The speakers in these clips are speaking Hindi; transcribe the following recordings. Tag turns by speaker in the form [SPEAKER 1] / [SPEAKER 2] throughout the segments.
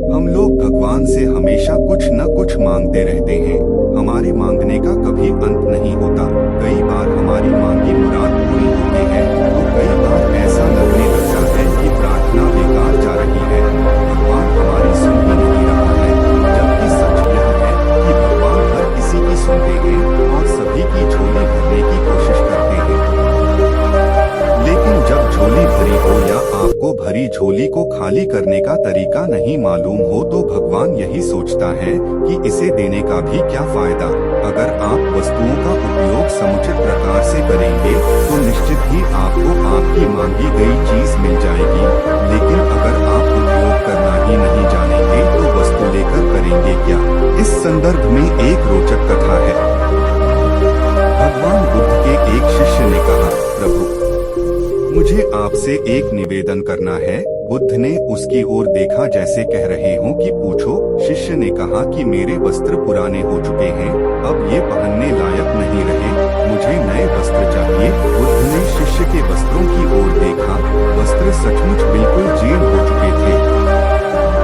[SPEAKER 1] हम लोग भगवान से हमेशा कुछ न कुछ मांगते रहते हैं। हमारे मांगने का कभी अंत नहीं होता। कई बार हमारी मांगी मुराद पूरी होती है तो कई बार ऐसा लगने लगता है कि प्रार्थना बेकार जा रही है, भगवान हमारी सुन ही नहीं रहा है। जबकि सच यह है कि भगवान हर किसी की सुनते हैं और सभी की झोली भरने की कोशिश करते हैं। लेकिन जब झोली भरी हो या आपको भरी झोली को खाली करने का तरीका नहीं मालूम हो तो भगवान यही सोचता है कि इसे देने का भी क्या फायदा। अगर आप वस्तुओं का उपयोग समुचित प्रकार से करेंगे तो निश्चित ही आपको आपकी मांगी गई चीज मिल जाएगी। लेकिन अगर आप उपयोग करना ही नहीं जानेंगे तो वस्तु लेकर करेंगे क्या। इस संदर्भ में एक रोचक कथा है। भगवान बुद्ध के एक शिष्य ने कहा, प्रभु मुझे आपसे एक निवेदन करना है। बुद्ध ने उसकी ओर देखा जैसे कह रहे हों कि पूछो। शिष्य ने कहा कि मेरे वस्त्र पुराने हो चुके हैं, अब ये पहनने लायक नहीं रहे, मुझे नए वस्त्र चाहिए। बुद्ध ने शिष्य के वस्त्रों की ओर देखा, वस्त्र सचमुच बिल्कुल जीर्ण हो चुके थे।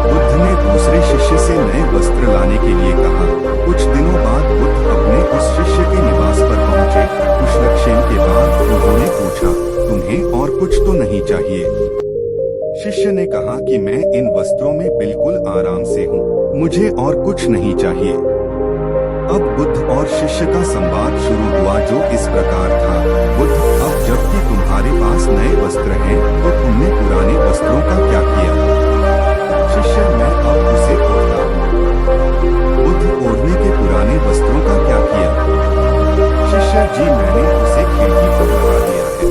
[SPEAKER 1] बुद्ध ने दूसरे शिष्य से नए वस्त्र लाने के लिए कहा। कुछ दिनों बाद बुद्ध अपने उस शिष्य के निवास पर पहुँचे। कुशलक्षेम के बाद उन्होंने पूछा, तुम्हें और कुछ तो नहीं चाहिए? शिष्य ने कहा कि मैं इन वस्त्रों में बिल्कुल आराम से हूँ, मुझे और कुछ नहीं चाहिए। अब बुद्ध और शिष्य का संवाद शुरू हुआ जो इस प्रकार था। बुद्ध, अब जबकि तुम्हारे पास नए वस्त्र हैं तो तुमने पुराने वस्त्रों का क्या किया? शिष्य, मैं अब उसे ओढ़ता हूँ। बुद्ध, ओढ़ने के पुराने वस्त्रों का क्या किया? शिष्य, जी मैंने उसे खिड़की पर लगा दिया है।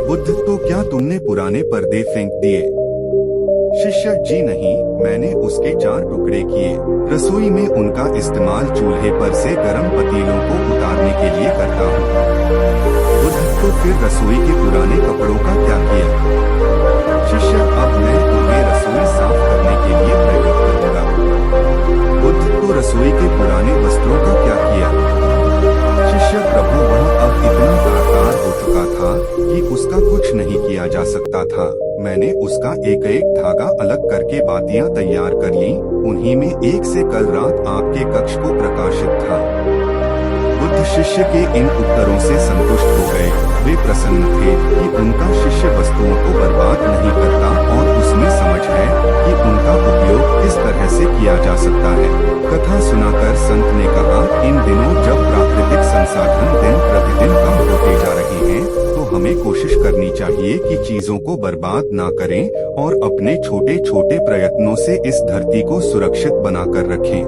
[SPEAKER 1] बुद्ध, तो क्या तुमने पुराने पर्दे फेंक दिए? शिष्य, जी नहीं, मैंने उसके 4 टुकड़े किए। रसोई में उनका इस्तेमाल चूल्हे पर से गर्म पतीलों को उतारने के लिए करता हूँ। बुद्ध, तो फिर रसोई के पुराने कपड़ों का क्या किया? शिष्य, अब मैं उन्हें रसोई साफ करने के लिए प्रयोग करूँगा। बुद्ध, तो रसोई के पुराने वस्त्रों का क्या किया? शिष्य, प्रभु वह अब इतना तार हो चुका था कि उसका कुछ नहीं किया जा सकता था। मैंने उसका एक एक धागा अलग करके बातियां तैयार कर लीं, उन्हीं में एक से कल रात आपके कक्ष को प्रकाशित था। बुद्ध शिष्य के इन उत्तरों से संतुष्ट हो गए। वे प्रसन्न थे कि उनका शिष्य वस्तुओं को बर्बाद नहीं करता और उसमें समझ है कि उनका उपयोग किस तरह से किया जा सकता है। कथा सुनाकर संत ने कहा, इन दिनों जब प्राकृतिक संसाधन दिन प्रतिदिन कम होते जा रहे हैं तो हमें कोशिश करनी चाहिए कि चीजों को बर्बाद ना करें और अपने छोटे छोटे प्रयत्नों से इस धरती को सुरक्षित बनाकर रखें।